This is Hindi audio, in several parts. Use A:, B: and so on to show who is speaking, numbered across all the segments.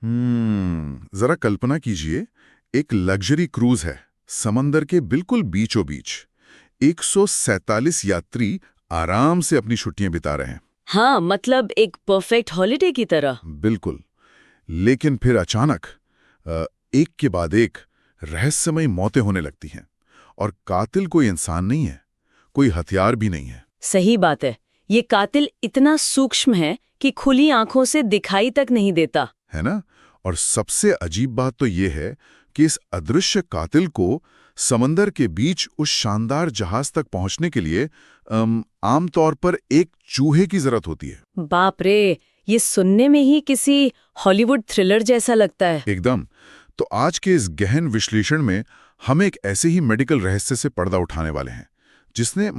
A: जरा कल्पना कीजिए, एक लग्जरी क्रूज है, समंदर के बिल्कुल बीचों बीच। 147 यात्री आराम से अपनी छुट्टियां बिता रहे हैं।
B: हाँ, मतलब एक परफेक्ट हॉलिडे की तरह।
A: बिल्कुल। लेकिन फिर अचानक एक के बाद एक रहस्यमयी मौतें होने लगती हैं। और कातिल कोई इंसान नहीं है, कोई हथियार भी नहीं है।
B: सही बात है। ये कातिल इतना सूक्ष्म है कि खुली आंखों से दिखाई तक नहीं देता,
A: है ना? और सबसे अजीब बात तो ये है कि इस अदृश्य कातिल को समंदर के बीच उस शानदार जहाज तक पहुंचने के लिए आमतौर पर एक चूहे की जरूरत होती है।
B: बाप रे, ये सुनने में ही किसी हॉलीवुड थ्रिलर जैसा लगता है।
A: एकदम। तो आज के इस गहन विश्लेषण में हम एक ऐसे ही मेडिकल रहस्य से पर्दा उठाने वाले हैं जिसने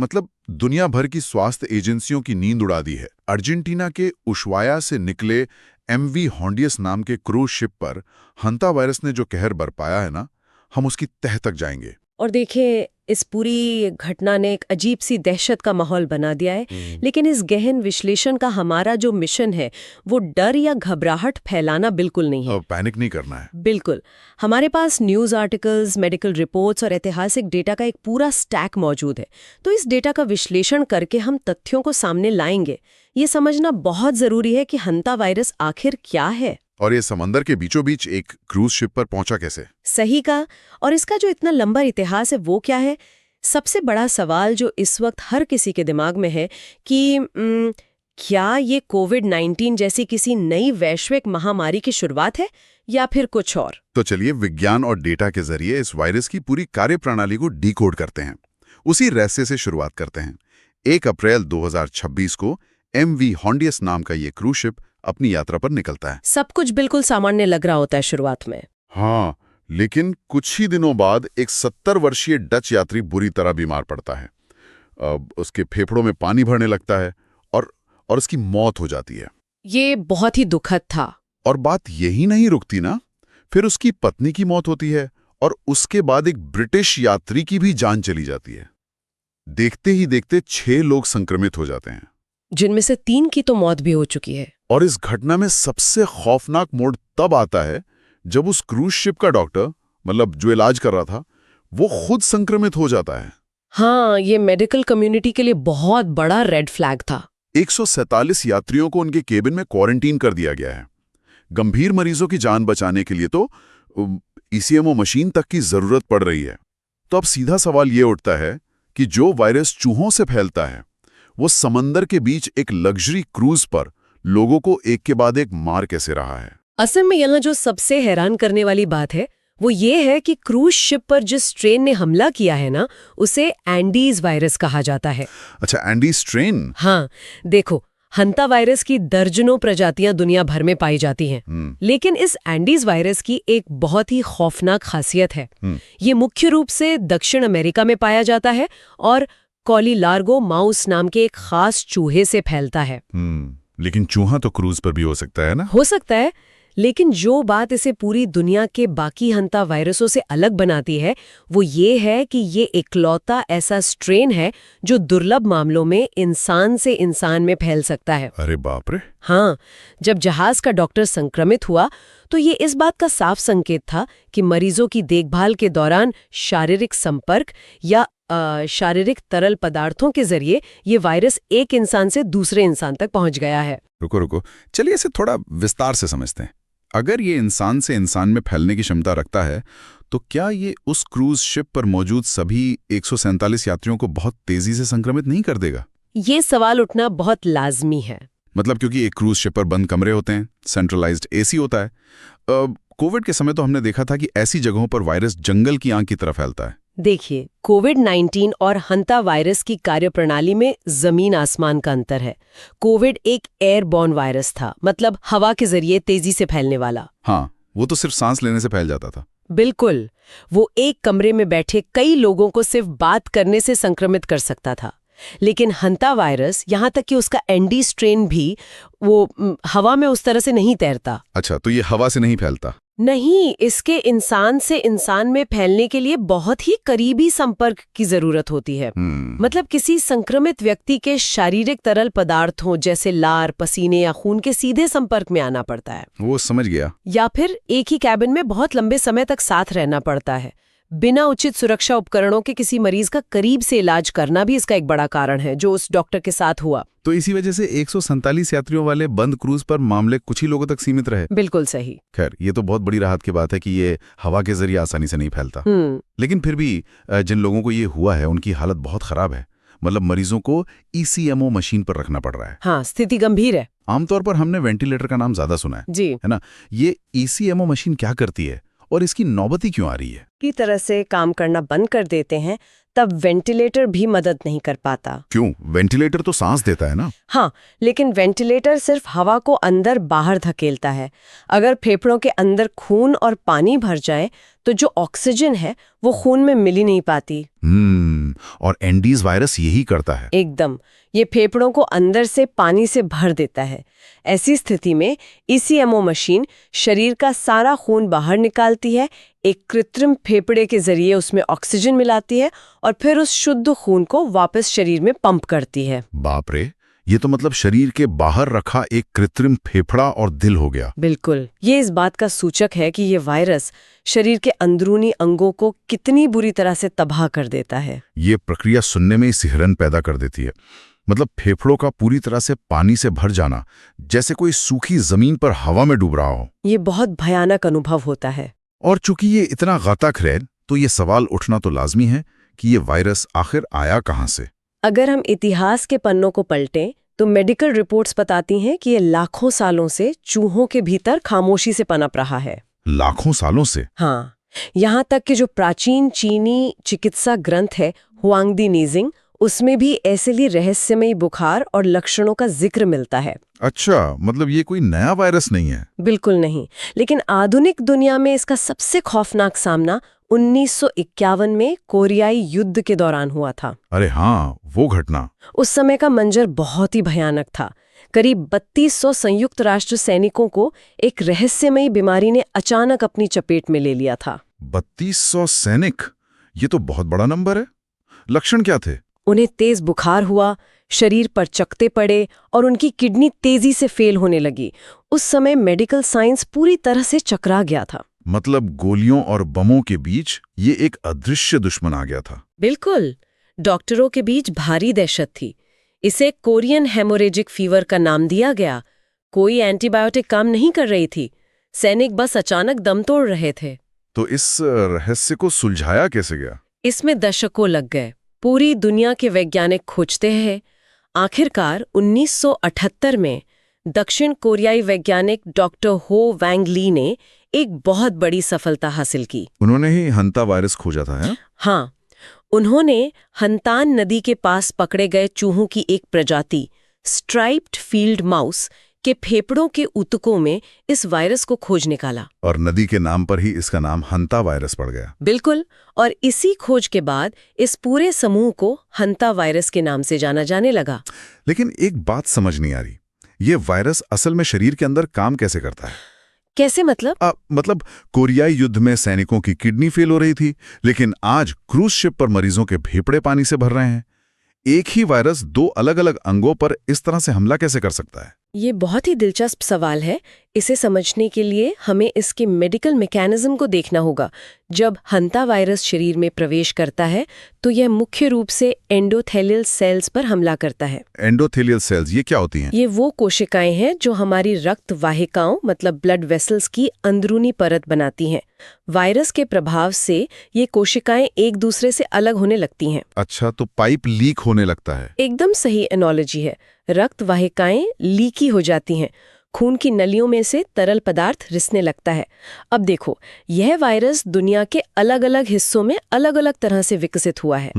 A: दुनिया भर की स्वास्थ्य एजेंसियों की नींद उड़ा दी है। अर्जेंटीना के उशवाया से निकले MV हॉन्डियस नाम के क्रूज शिप पर हंता वायरस ने जो कहर बरपाया है ना, हम उसकी तह तक जाएंगे।
C: और देखिए, इस पूरी घटना ने एक अजीब सी दहशत का माहौल बना दिया है। लेकिन इस गहन विश्लेषण का हमारा जो मिशन है वो डर या घबराहट फैलाना बिल्कुल नहीं है।
A: पैनिक नहीं करना है।
C: बिल्कुल। हमारे पास न्यूज़ आर्टिकल्स, मेडिकल रिपोर्ट्स और ऐतिहासिक डेटा का एक पूरा स्टैक मौजूद है। तो इस डेटा का विश्लेषण करके हम तथ्यों को सामने लाएंगे। ये समझना बहुत जरूरी है कि हंता वायरस आखिर क्या है
A: और ये समंदर के बीचों बीच एक क्रूज शिप पर पहुंचा कैसे।
C: सही कहा। और इसका जो इतना लंबा इतिहास है वो क्या है। सबसे बड़ा सवाल जो इस वक्त हर किसी के दिमाग में है कि क्या ये कोविड-19 जैसी किसी नई वैश्विक महामारी की शुरुआत है या फिर कुछ और।
A: तो चलिए विज्ञान और डेटा के जरिए इस वायरस की पूरी कार्यप्रणाली को डिकोड करते हैं। उसी रहस्य से शुरुआत करते हैं। 1 अप्रैल 2026 को MV हॉन्डियस नाम का ये क्रूज शिप अपनी यात्रा पर निकलता है।
C: सब कुछ बिल्कुल सामान्य लग रहा होता है शुरुआत में।
A: हाँ, लेकिन कुछ ही दिनों बाद एक 70 वर्षीय डच यात्री बुरी तरह बीमार पड़ता है। उसके फेफड़ों में पानी भरने लगता है और उसकी मौत हो जाती है।
C: ये बहुत ही दुखद था।
A: और बात यही नहीं रुकती ना, फिर उसकी पत्नी की मौत होती है और उसके बाद एक ब्रिटिश यात्री की भी जान चली जाती है। देखते ही देखते 6 लोग संक्रमित हो जाते हैं,
C: जिनमें से 3 की तो मौत भी हो चुकी है।
A: और इस घटना में सबसे खौफनाक मोड़ तब आता है जब उस क्रूज शिप का डॉक्टर जो इलाज कर रहा था वो खुद संक्रमित हो जाता है।
C: हाँ, ये मेडिकल कम्युनिटी के लिए बहुत बड़ा रेड फ्लैग था।
A: 147 यात्रियों को उनके केबिन में क्वारंटीन कर दिया गया है। गंभीर मरीजों की जान बचाने के लिए तो ECMO मशीन तक की जरूरत पड़ रही है। तो अब सीधा सवाल ये उठता है कि जो वायरस चूहों से फैलता है वो समंदर के बीच एक लग्जरी क्रूज पर लोगों को एक के बाद एक मार कैसे रहा है।
C: असल में यहाँ जो सबसे हैरान करने वाली बात है वो ये है कि क्रूज शिप पर जिस स्ट्रेन ने हमला किया है ना, उसे एंडीज वायरस कहा जाता है।
A: अच्छा, एंडीज स्ट्रेन।
C: हाँ, देखो, हंता वायरस की दर्जनों प्रजातियां दुनिया भर में पाई जाती हैं। लेकिन इस एंडीज वायरस की एक बहुत ही खौफनाक खासियत है। ये मुख्य रूप से दक्षिण अमेरिका में पाया जाता है और कॉलीलार्गो माउस नाम के एक खास चूहे से फैलता है।
A: लेकिन चूहा तो क्रूज पर भी हो सकता है ना?
C: हो सकता है, लेकिन जो बात इसे पूरी दुनिया के बाकी हंता वायरसों से अलग बनाती है वो ये है कि ये इकलौता ऐसा स्ट्रेन है जो दुर्लभ मामलों में इंसान से इंसान में फैल सकता है।
A: अरे बाप रे।
C: हाँ, जब जहाज का डॉक्टर संक्रमित हुआ तो ये इस बात का साफ संकेत था कि मरीजों की देखभाल के दौरान शारीरिक संपर्क या शारीरिक तरल पदार्थों के जरिए ये वायरस एक इंसान से दूसरे इंसान तक पहुंच गया है।
A: रुको, चलिए इसे थोड़ा विस्तार से समझते हैं। अगर ये इंसान से इंसान में फैलने की क्षमता रखता है तो क्या ये उस क्रूज शिप पर मौजूद सभी 147 यात्रियों को बहुत तेजी से संक्रमित नहीं कर देगा?
C: ये सवाल उठना बहुत लाजमी है।
A: क्योंकि एक क्रूज शिप पर बंद कमरे होते हैं, सेंट्रलाइज्ड AC होता है। कोविड के समय तो हमने देखा था कि ऐसी जगहों पर वायरस जंगल की आग की तरह फैलता है।
C: देखिए, कोविड-19 और हंता वायरस की कार्यप्रणाली में जमीन आसमान का अंतर है। कोविड एक एयरबॉर्न वायरस था, मतलब हवा के जरिए तेजी से फैलने वाला।
A: हाँ, वो तो सिर्फ सांस लेने से फैल जाता था।
C: बिल्कुल, वो एक कमरे में बैठे कई लोगों को सिर्फ बात करने से संक्रमित कर सकता था। लेकिन हंता वायरस, यहाँ तक कि उसका एंडी स्ट्रेन भी, वो हवा में उस तरह से नहीं तैरता।
A: अच्छा, तो ये हवा से नहीं फैलता?
C: नहीं, इसके इंसान से इंसान में फैलने के लिए बहुत ही करीबी संपर्क की जरूरत होती है। मतलब किसी संक्रमित व्यक्ति के शारीरिक तरल पदार्थों जैसे लार, पसीने या खून के सीधे संपर्क में आना पड़ता है।
A: वो समझ गया।
C: या फिर एक ही कैबिन में बहुत लंबे समय तक साथ रहना पड़ता है। बिना उचित सुरक्षा उपकरणों के किसी मरीज का करीब से इलाज करना भी इसका एक बड़ा कारण है, जो उस डॉक्टर के साथ हुआ।
D: तो इसी वजह से 147 यात्रियों वाले बंद क्रूज पर मामले कुछ ही लोगों तक सीमित रहे।
C: बिल्कुल सही।
D: खैर, ये तो बहुत बड़ी राहत की बात है कि ये हवा के जरिए आसानी से नहीं फैलता। लेकिन फिर भी जिन लोगों को ये हुआ है उनकी हालत बहुत खराब है। मतलब मरीजों को ECMO मशीन पर रखना पड़ रहा है।
C: हाँ, स्थिति गंभीर है।
D: आमतौर पर हमने वेंटिलेटर का नाम ज्यादा सुना है
C: जी,
D: है ना। ये ECMO मशीन क्या करती है और इसकी नौबती क्यों आ रही है?
C: की तरह से काम करना बंद कर देते हैं तब वेंटिलेटर भी मदद नहीं कर पाता।
A: क्यों? वेंटिलेटर तो सांस देता है ना।
C: हाँ, लेकिन वेंटिलेटर सिर्फ हवा को अंदर बाहर धकेलता है। अगर फेफड़ों के अंदर खून और पानी भर जाए तो जो ऑक्सीजन है वो खून में मिल ही नहीं पाती।
A: और एंडीज वायरस यही करता है।
C: एकदम, ये फेफड़ों को अंदर से पानी से भर देता है। ऐसी स्थिति में ECMO मशीन शरीर का सारा खून बाहर निकालती है, एक कृत्रिम फेफड़े के जरिए उसमें ऑक्सीजन मिलाती है और फिर उस शुद्ध खून को वापस शरीर में पंप करती है।
A: बाप रे, ये तो मतलब शरीर के बाहर रखा एक कृत्रिम फेफड़ा और दिल हो गया।
C: बिल्कुल, ये इस बात का सूचक है कि ये वायरस शरीर के अंदरूनी अंगों को कितनी बुरी तरह से तबाह कर देता है।
A: ये प्रक्रिया सुनने में ही सिहरन पैदा कर देती है। मतलब फेफड़ों का पूरी तरह से पानी से भर जाना, जैसे कोई सूखी जमीन पर हवा में डूब रहा हो।
C: ये बहुत भयानक अनुभव होता है।
A: और चूंकि ये इतना घातक है तो ये सवाल उठना तो लाजमी है कि ये वायरस आखिर आया कहाँ से।
C: अगर हम इतिहास के पन्नों को पलटें तो मेडिकल रिपोर्ट्स बताती हैं कि ये लाखों सालों से चूहों के भीतर खामोशी से पनप रहा है।
A: लाखों सालों से?
C: हाँ, यहाँ तक कि जो प्राचीन चीनी चिकित्सा ग्रंथ है हुआंगदी नीजिंग, उसमें भी ऐसे लिए रहस्यमयी बुखार और लक्षणों का जिक्र मिलता है।
A: अच्छा, मतलब ये कोई नया वायरस नहीं है।
C: बिल्कुल नहीं, लेकिन आधुनिक दुनिया में इसका सबसे खौफनाक सामना 1951 में कोरियाई युद्ध के दौरान हुआ था।
A: अरे हाँ, वो घटना।
C: उस समय का मंजर बहुत ही भयानक था। करीब 3200 संयुक्त राष्ट्र सैनिकों को एक रहस्यमयी बीमारी ने अचानक अपनी चपेट में ले लिया था।
A: 3200 सैनिक? ये तो बहुत बड़ा नंबर है। लक्षण क्या थे?
C: उन्हें तेज बुखार हुआ, शरीर पर चकते पड़े और उनकी किडनी तेजी से फेल होने लगी। उस समय मेडिकल साइंस पूरी तरह से चकरा गया था।
A: मतलब गोलियों और बमों के बीच ये एक अदृश्य दुश्मन आ गया था।
C: बिल्कुल, डॉक्टरों के बीच भारी दहशत थी। इसे कोरियन हेमोरेजिक फीवर का नाम दिया गया। कोई एंटीबायोटिक काम नहीं कर रही थी। सैनिक बस अचानक दम तोड़ रहे थे।
A: तो इस रहस्य को सुलझाया कैसे गया?
C: इसमें दशकों लग गए। पूरी दुनिया के वैज्ञानिक खोजते हैं। आखिरकार 1978 में दक्षिण कोरियाई वैज्ञानिक डॉक्टर हो वैंग ली ने एक बहुत बड़ी सफलता हासिल की।
A: उन्होंने ही हंता वायरस खोजा था, है?
C: हाँ, उन्होंने हंतान नदी के पास पकड़े गए चूहों की एक प्रजाति स्ट्राइप्ड फील्ड माउस के फेफड़ों के ऊतकों में इस वायरस को खोज निकाला।
A: और नदी के नाम पर ही इसका नाम हंता वायरस पड़ गया।
C: बिल्कुल, और इसी खोज के बाद इस पूरे समूह को हंता वायरस के नाम से जाना जाने लगा।
A: लेकिन एक बात समझ नहीं आ रही, ये वायरस असल में शरीर के अंदर काम कैसे करता है?
C: कैसे मतलब?
A: मतलब कोरियाई युद्ध में सैनिकों की किडनी फेल हो रही थी, लेकिन आज क्रूज शिप पर मरीजों के फेफड़े पानी से भर रहे हैं। एक ही वायरस दो अलग अलग अंगों पर इस तरह से हमला कैसे कर सकता है?
C: ये बहुत ही दिलचस्प सवाल है। इसे समझने के लिए हमें इसके मेडिकल मैकेनिज्म को देखना होगा। जब हंता वायरस शरीर में प्रवेश करता है तो यह मुख्य रूप से एंडोथेलियल सेल्स पर हमला करता है।
A: एंडोथेलियल सेल्स ये क्या होती हैं?
C: ये वो कोशिकाएं हैं जो हमारी रक्त वाहिकाओं मतलब ब्लड वेसल्स की अंदरूनी परत बनाती हैं। वायरस के प्रभाव से ये कोशिकाएं एक दूसरे से अलग होने लगती हैं।
A: अच्छा, तो पाइप लीक होने लगता है।
C: एकदम सही एनोलॉजी है। रक्त वाहिकाएं लीकी हो जाती हैं, खून की नलियों में से तरल पदार्थ रिसने लगता है। अब देखो, यह वायरस दुनिया के अलग अलग हिस्सों में अलग अलग तरह से विकसित हुआ है।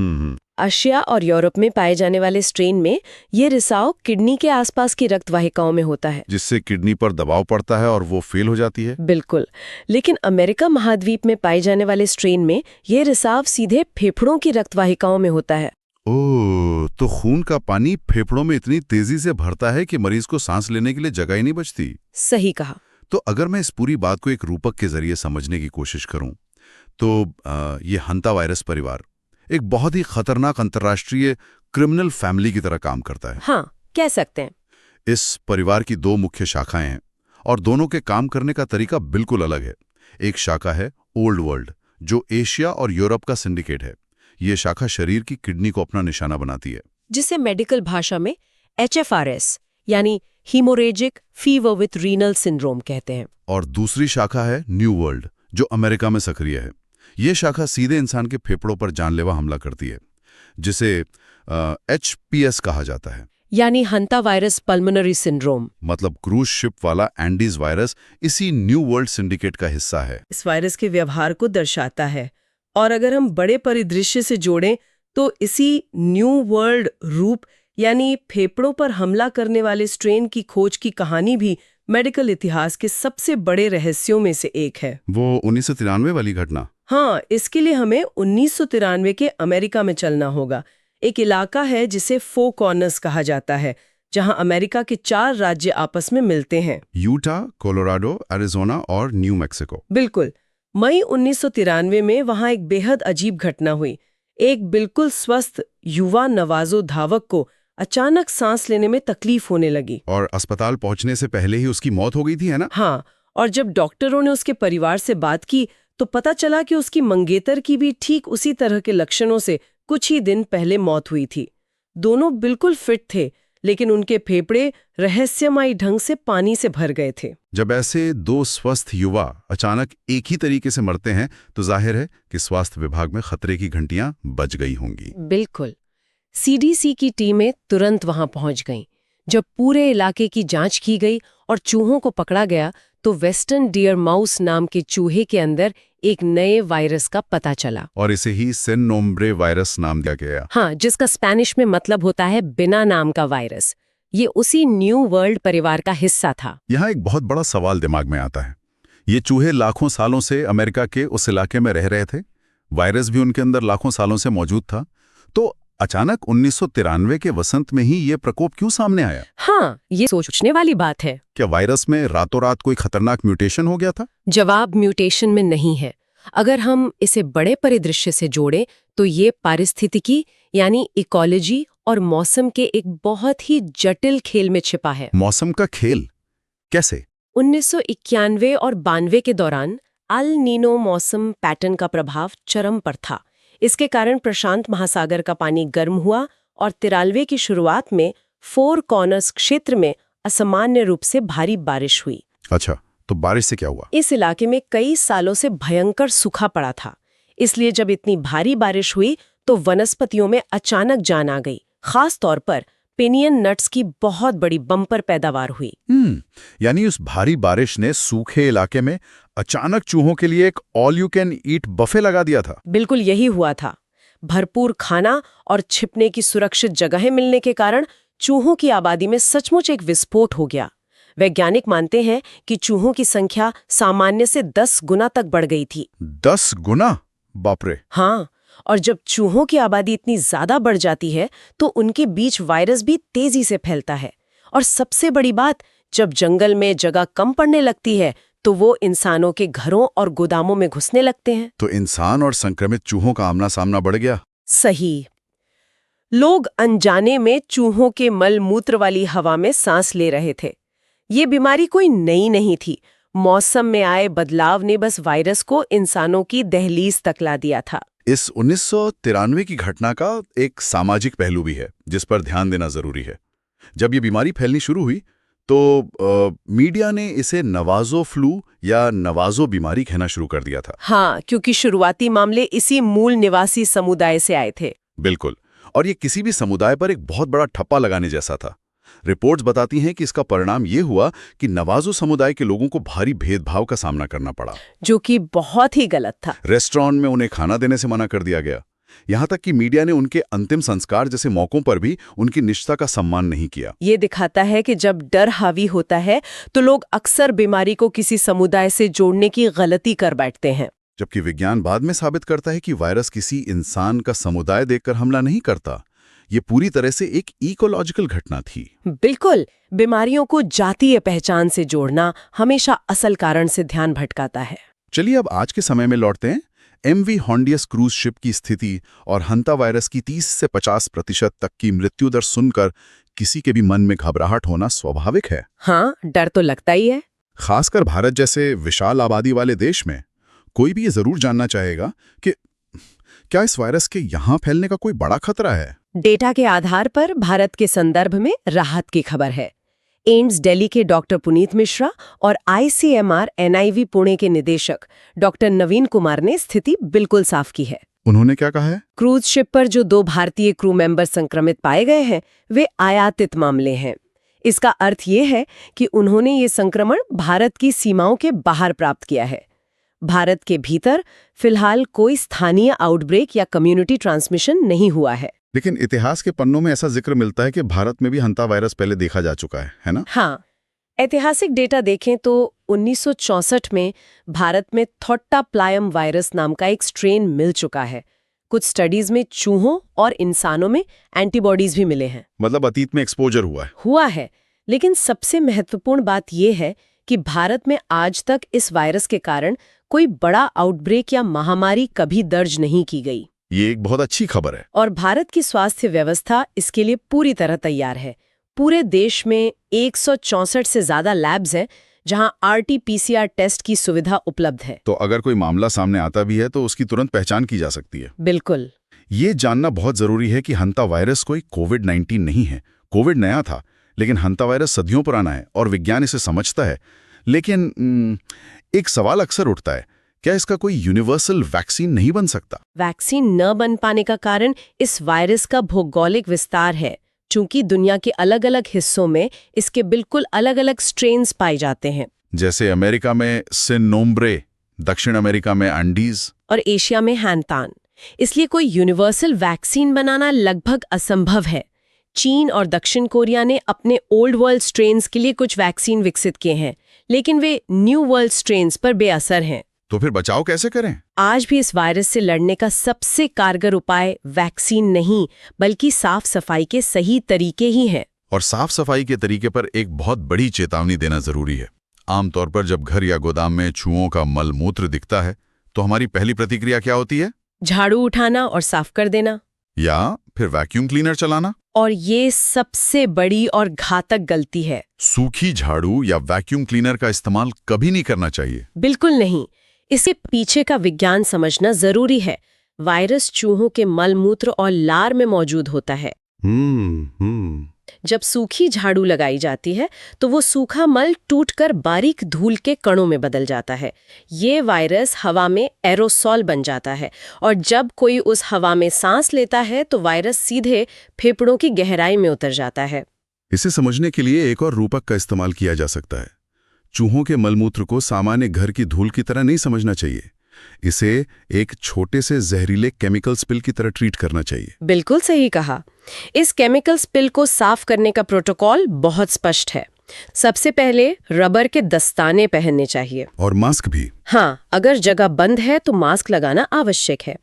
C: एशिया और यूरोप में पाए जाने वाले स्ट्रेन में ये रिसाव किडनी के आसपास की रक्त वाहिकाओं में होता है,
A: जिससे किडनी पर दबाव पड़ता है और वो फेल हो जाती है।
C: बिल्कुल, लेकिन अमेरिका महाद्वीप में पाए जाने वाले स्ट्रेन में ये रिसाव सीधे फेफड़ों की रक्त वाहिकाओं में होता है।
A: ओह, तो खून का पानी फेफड़ों में इतनी तेजी से भरता है कि मरीज को सांस लेने के लिए जगह ही नहीं बचती।
C: सही कहा।
D: तो अगर मैं इस पूरी बात को एक रूपक के जरिए समझने की कोशिश करूं, तो ये हंता वायरस परिवार एक बहुत ही खतरनाक अंतर्राष्ट्रीय क्रिमिनल फैमिली की तरह काम करता है।
C: हाँ, कह सकते हैं।
D: इस परिवार की 2 मुख्य शाखाएं हैं और दोनों के काम करने का तरीका बिल्कुल अलग है। एक शाखा है ओल्ड वर्ल्ड, जो एशिया और यूरोप का सिंडिकेट है। ये शाखा शरीर की किडनी को अपना निशाना बनाती है,
C: जिसे मेडिकल भाषा में HFRS यानी haemorrhagic fever with renal syndrome कहते हैं।
D: और दूसरी शाखा है न्यू वर्ल्ड, जो अमेरिका में सक्रिय है। ये शाखा सीधे इंसान के फेफड़ों पर जानलेवा हमला करती है, जिसे HPS कहा जाता है,
C: यानी हंता वायरस पल्मोनरी सिंड्रोम।
D: मतलब क्रूज शिप वाला एंडीज वायरस इसी न्यू वर्ल्ड सिंडिकेट का हिस्सा है।
E: इस वायरस के व्यवहार को दर्शाता है, और अगर हम बड़े परिदृश्य से जोड़ें तो इसी न्यू वर्ल्ड रूप यानी फेफड़ों पर हमला करने वाले स्ट्रेन की खोज की कहानी भी मेडिकल इतिहास के सबसे बड़े रहस्यों में से एक है।
D: वो 1993 वाली घटना?
E: हाँ, इसके लिए हमें 1993 के अमेरिका में चलना होगा। एक इलाका है जिसे 4 कॉर्नर्स कहा जाता है, जहां अमेरिका के 4 राज्य आपस में मिलते हैं।
D: यूटा, कोलोराडो, एरिजोना और न्यू मैक्सिको।
E: बिल्कुल। मई 1993 में वहां एक बेहद अजीब घटना हुई। एक बिल्कुल स्वस्थ युवा नवाजो धावक को अचानक सांस लेने में तकलीफ होने लगी।
D: और अस्पताल पहुंचने से पहले ही उसकी मौत हो गई थी, है ना?
E: हाँ, और जब डॉक्टरों ने उसके परिवार से बात की तो पता चला कि उसकी मंगेतर की भी ठीक उसी तरह के लक्षणों से कुछ ही दिन पहले मौत हुई थी। दोनों बिल्कुल फिट थे, लेकिन उनके फेफड़े रहस्यमयी ढंग से पानी से भर गए थे।
D: जब ऐसे 2 स्वस्थ युवा अचानक एक ही तरीके से मरते हैं, तो जाहिर है कि स्वास्थ्य विभाग में खतरे की घंटियां बज गई होंगी।
C: बिल्कुल। CDC की टीमें तुरंत वहां पहुंच गईं। जब पूरे इलाके की जांच की गई और चूहों को पकड़ा गया, तो वेस्टर्न डियर माउस नाम के चूहे के अंदर एक नए वायरस का पता चला।
D: और इसे ही सेन नोम्ब्रे वायरस नाम दिया गया।
C: हाँ, जिसका स्पेनिश में मतलब होता है बिना नाम का वायरस। ये उसी न्यू वर्ल्ड परिवार का हिस्सा था।
D: यहाँ एक बहुत बड़ा सवाल दिमाग में आता है। ये चूहे लाखों सालों से अमेरिका के उस इलाके में रह रहे थे, वायरस भी उनके अंदर लाखों सालों से मौजूद था, तो अचानक 1993 के वसंत में ही ये प्रकोप क्यों सामने आया?
C: हाँ, ये सोचने वाली बात है।
D: क्या वायरस में रातों रात कोई खतरनाक म्यूटेशन हो गया था?
C: जवाब म्यूटेशन में नहीं है। अगर हम इसे बड़े परिदृश्य से जोड़ें तो ये पारिस्थितिकी यानी इकोलॉजी और मौसम के एक बहुत ही जटिल खेल में छिपा है।
D: मौसम का खेल कैसे?
C: 1991 और 92 के दौरान अल नीनो मौसम पैटर्न का प्रभाव चरम पर था। इसके कारण प्रशांत महासागर का पानी गर्म हुआ और 93 की शुरुआत में 4 कॉर्नर्स क्षेत्र में असामान्य रूप से भारी बारिश हुई।
D: अच्छा, तो बारिश से क्या हुआ?
C: इस इलाके में कई सालों से भयंकर सूखा पड़ा था, इसलिए जब इतनी भारी बारिश हुई तो वनस्पतियों में अचानक जान आ गई। खास तौर पर पिनियन नट्स की बहुत बड़ी बम्पर पैदावार हुई।
D: यानी उस भारी बारिश ने सूखे इलाके में अचानक चूहों के लिए एक all you can eat buffet लगा दिया था।
C: बिल्कुल यही हुआ था। भरपूर खाना और छिपने की सुरक्षित जगहें मिलने के कारण चूहों की आबादी में सचमुच एक विस्फोट हो गया। वैज्ञानिक मानते हैं कि चूहों की संख्या सामान्य से 10 गुना तक बढ़ गई थी।
D: 10 गुना? बाप रे!
C: हाँ, और जब चूहों की आबादी इतनी ज्यादा बढ़ जाती है तो उनके बीच वायरस भी तेजी से फैलता है। और सबसे बड़ी बात, जब जंगल में जगह कम पड़ने लगती है तो वो इंसानों के घरों और गोदामों में घुसने लगते हैं।
D: तो इंसान और संक्रमित चूहों का आमना सामना बढ़ गया।
C: सही। लोग अनजाने में चूहों के मल मूत्र वाली हवा में सांस ले रहे थे। ये बीमारी कोई नई नहीं थी। मौसम में आए बदलाव ने बस वायरस को इंसानों की दहलीज तक ला दिया था।
D: इस 1993 की घटना का एक सामाजिक पहलू भी है जिस पर ध्यान देना जरूरी है। जब ये बीमारी फैलनी शुरू हुई तो मीडिया ने इसे नवाजो फ्लू या नवाजो बीमारी कहना शुरू कर दिया था।
C: हाँ, क्योंकि शुरुआती मामले इसी मूल निवासी समुदाय से आए थे।
D: बिल्कुल, और ये किसी भी समुदाय पर एक बहुत बड़ा ठप्पा लगाने जैसा था। रिपोर्ट्स बताती हैं कि इसका परिणाम ये हुआ कि नवाजो समुदाय के लोगों को भारी भेदभाव का सामना करना पड़ा,
C: जो कि बहुत ही गलत था।
D: रेस्टोरेंट में उन्हें खाना देने से मना कर दिया गया। यहाँ तक कि मीडिया ने उनके अंतिम संस्कार जैसे मौकों पर भी उनकी निष्ठा का सम्मान नहीं किया।
C: ये दिखाता है कि जब डर हावी होता है तो लोग अक्सर बीमारी को किसी समुदाय से जोड़ने की गलती कर बैठते हैं।
D: जबकि विज्ञान बाद में साबित करता है कि वायरस किसी इंसान का समुदाय देखकर हमला नहीं करता। ये पूरी तरह से एक इकोलॉजिकल घटना थी।
C: बिल्कुल, बीमारियों को जातीय पहचान से जोड़ना हमेशा असल कारण से ध्यान भटकाता है।
D: चलिए अब आज के समय में लौटते हैं। MV हॉन्डियस क्रूज शिप की स्थिति और हंता वायरस की 30 से 50% तक की मृत्यु दर सुनकर किसी के भी मन में घबराहट होना स्वाभाविक है।
C: हाँ, डर तो लगता ही है।
D: खासकर भारत जैसे विशाल आबादी वाले देश में कोई भी ये जरूर जानना चाहेगा कि क्या इस वायरस के यहाँ फैलने का कोई बड़ा खतरा है।
C: डेटा के आधार पर भारत के संदर्भ में राहत की खबर है। एम्स दिल्ली के डॉक्टर पुनीत मिश्रा और ICMR NIV पुणे के निदेशक डॉक्टर नवीन कुमार ने स्थिति बिल्कुल साफ की है।
D: उन्होंने क्या कहा है?
C: क्रूज शिप पर जो 2 भारतीय क्रू मेंबर संक्रमित पाए गए हैं वे आयातित मामले हैं। इसका अर्थ ये है कि उन्होंने ये संक्रमण भारत की सीमाओं के बाहर प्राप्त किया है। भारत के भीतर फिलहाल कोई स्थानीय आउटब्रेक या कम्युनिटी ट्रांसमिशन नहीं हुआ है।
D: लेकिन इतिहास के पन्नों में ऐसा जिक्र मिलता है कि भारत में भी हंता वायरस पहले देखा जा चुका है ना?
C: हाँ, ऐतिहासिक डेटा देखें तो 1964 में भारत में थोट्टा प्लायम वायरस नाम का एक स्ट्रेन मिल चुका है। कुछ स्टडीज में चूहों और इंसानों में एंटीबॉडीज भी मिले हैं।
D: मतलब अतीत में एक्सपोजर हुआ
C: है। लेकिन सबसे महत्वपूर्ण बात यह है कि भारत में आज तक इस वायरस के कारण कोई बड़ा आउटब्रेक या महामारी कभी दर्ज नहीं की गई।
D: ये एक बहुत अच्छी खबर है।
C: और भारत की स्वास्थ्य व्यवस्था इसके लिए पूरी तरह तैयार है। पूरे देश में 164 से ज्यादा लैब्स हैं जहां RT-PCR टेस्ट की सुविधा उपलब्ध है।
D: तो अगर कोई मामला सामने आता भी है तो उसकी तुरंत पहचान की जा सकती है।
C: बिल्कुल।
D: ये जानना बहुत जरूरी है कि हंता वायरस कोई कोविड-19 नहीं है। कोविड नया था, लेकिन हंता वायरस सदियों पुराना है और विज्ञान इसे समझता है। लेकिन एक सवाल अक्सर उठता है, क्या इसका कोई यूनिवर्सल वैक्सीन नहीं बन सकता?
C: वैक्सीन न बन पाने का कारण इस वायरस का भौगोलिक विस्तार है। चूंकि दुनिया के अलग अलग हिस्सों में इसके बिल्कुल अलग अलग स्ट्रेन्स पाए जाते हैं।
D: जैसे अमेरिका में सिनोम्ब्रे, दक्षिण अमेरिका में एंडीज
C: और एशिया में हैंतान। इसलिए कोई यूनिवर्सल वैक्सीन बनाना लगभग असंभव है। चीन और दक्षिण कोरिया ने अपने ओल्ड वर्ल्ड स्ट्रेन्स के लिए कुछ वैक्सीन विकसित किए हैं, लेकिन वे न्यू वर्ल्ड स्ट्रेन्स पर बेअसर हैं।
D: तो फिर बचाव कैसे करें?
C: आज भी इस वायरस से लड़ने का सबसे कारगर उपाय वैक्सीन नहीं, बल्कि साफ सफाई के सही तरीके ही हैं।
D: और साफ सफाई के तरीके पर एक बहुत बड़ी चेतावनी देना जरूरी है। आमतौर पर जब घर या गोदाम में चूहों का मल मूत्र दिखता है तो हमारी पहली प्रतिक्रिया क्या होती है?
C: झाड़ू उठाना और साफ कर देना,
D: या फिर वैक्यूम क्लीनर चलाना।
C: और ये सबसे बड़ी और घातक गलती है।
D: सूखी झाड़ू या वैक्यूम क्लीनर का इस्तेमाल कभी नहीं करना चाहिए।
C: बिल्कुल नहीं। इसके पीछे का विज्ञान समझना जरूरी है। वायरस चूहों के मल मूत्र और लार में मौजूद होता है। जब सूखी झाड़ू लगाई जाती है तो वो सूखा मल टूटकर बारीक धूल के कणों में बदल जाता है। ये वायरस हवा में एरोसॉल बन जाता है और जब कोई उस हवा में सांस लेता है तो वायरस सीधे फेफड़ों की गहराई में उतर जाता है।
D: इसे समझने के लिए एक और रूपक का इस्तेमाल किया जा सकता है। चूहों के मलमूत्र को सामान्य घर की धूल की तरह नहीं समझना चाहिए। इसे एक छोटे से जहरीले केमिकल स्पिल की तरह ट्रीट करना चाहिए।
C: बिल्कुल सही कहा। इस केमिकल स्पिल को साफ करने का प्रोटोकॉल बहुत स्पष्ट है। सबसे पहले रबर के दस्ताने पहनने चाहिए
D: और मास्क भी।
C: हाँ, अगर जगह बंद है तो मास्क लगाना आवश्यक है।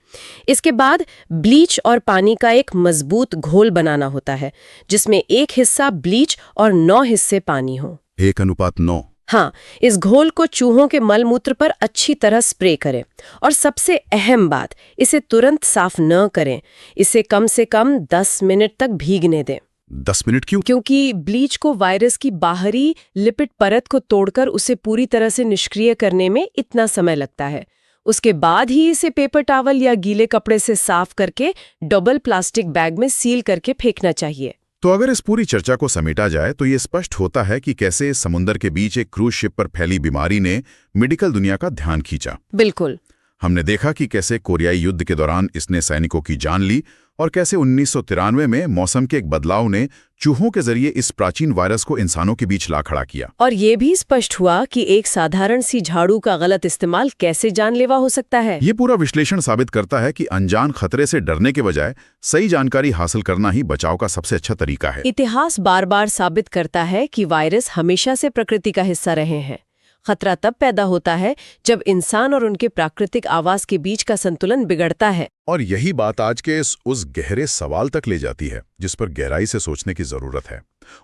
C: इसके बाद ब्लीच और पानी का एक मजबूत घोल बनाना होता है, जिसमें 1 हिस्सा ब्लीच और 9 हिस्से पानी हो।
D: 1:9।
C: हाँ, इस घोल को चूहों के मलमूत्र पर अच्छी तरह स्प्रे करें। और सबसे अहम बात, इसे तुरंत साफ न करें। इसे कम से कम 10 मिनट तक भीगने दें।
D: 10 मिनट क्यों?
C: क्योंकि ब्लीच को वायरस की बाहरी लिपिड परत को तोड़कर उसे पूरी तरह से निष्क्रिय करने में इतना समय लगता है। उसके बाद ही इसे पेपर टॉवल या गीले कपड़े से साफ करके डबल प्लास्टिक बैग में सील करके फेंकना चाहिए।
D: तो अगर इस पूरी चर्चा को समेटा जाए तो ये स्पष्ट होता है कि कैसे समुद्र के बीच एक क्रूज शिप पर फैली बीमारी ने मेडिकल दुनिया का ध्यान खींचा।
C: बिल्कुल।
D: हमने देखा कि कैसे कोरियाई युद्ध के दौरान इसने सैनिकों की जान ली और कैसे 1993 में मौसम के एक बदलाव ने चूहों के जरिए इस प्राचीन वायरस को इंसानों के बीच ला खड़ा किया।
C: और ये भी स्पष्ट हुआ कि एक साधारण सी झाड़ू का गलत इस्तेमाल कैसे जानलेवा हो सकता है।
D: ये पूरा विश्लेषण साबित करता है कि अनजान खतरे से डरने के बजाय सही जानकारी हासिल करना ही बचाव का सबसे अच्छा तरीका है।
C: इतिहास बार बार साबित करता है कि वायरस हमेशा से प्रकृति का हिस्सा रहे हैं। खतरा तब पैदा होता है जब इंसान और उनके प्राकृतिक आवास के बीच का संतुलन बिगड़ता है।
D: और यही बात आज के उस गहरे सवाल तक ले जाती है जिस पर गहराई से सोचने की जरूरत है।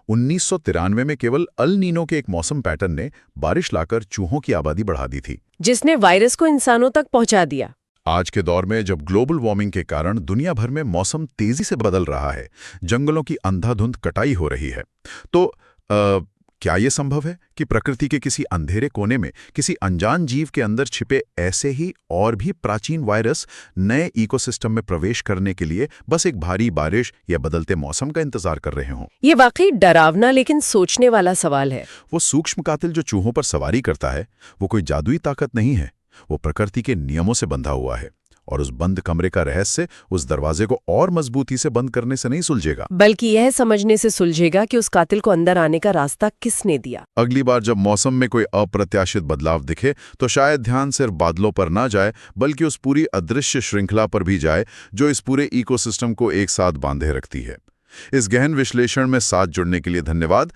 D: 1993 में केवल अल नीनो के एक मौसम पैटर्न ने बारिश लाकर चूहों की आबादी बढ़ा दी थी,
C: जिसने वायरस को इंसानों तक पहुंचा दिया।
D: आज के दौर में जब ग्लोबल वार्मिंग के कारण दुनिया भर में मौसम तेजी से बदल रहा है, जंगलों की अंधाधुंध कटाई हो रही है, तो क्या यह संभव है कि प्रकृति के किसी अंधेरे कोने में किसी अनजान जीव के अंदर छिपे ऐसे ही और भी प्राचीन वायरस नए इकोसिस्टम में प्रवेश करने के लिए बस एक भारी बारिश या बदलते मौसम का इंतजार कर रहे हों?
C: ये वाकई डरावना लेकिन सोचने वाला सवाल है।
D: वो सूक्ष्म कातिल जो चूहों पर सवारी करता है, वो कोई जादुई ताकत नहीं है, वो प्रकृति के नियमों से बंधा हुआ है। और उस बंद कमरे का रहस्य उस दरवाजे को और मजबूती से बंद करने से नहीं सुलझेगा,
C: बल्कि यह समझने से सुलझेगा कि उस कातिल को अंदर आने का रास्ता किसने दिया।
D: अगली बार जब मौसम में कोई अप्रत्याशित बदलाव दिखे तो शायद ध्यान सिर्फ बादलों पर ना जाए, बल्कि उस पूरी अदृश्य श्रृंखला पर भी जाए जो इस पूरे इकोसिस्टम को एक साथ बांधे रखती है। इस गहन विश्लेषण में साथ जुड़ने के लिए धन्यवाद।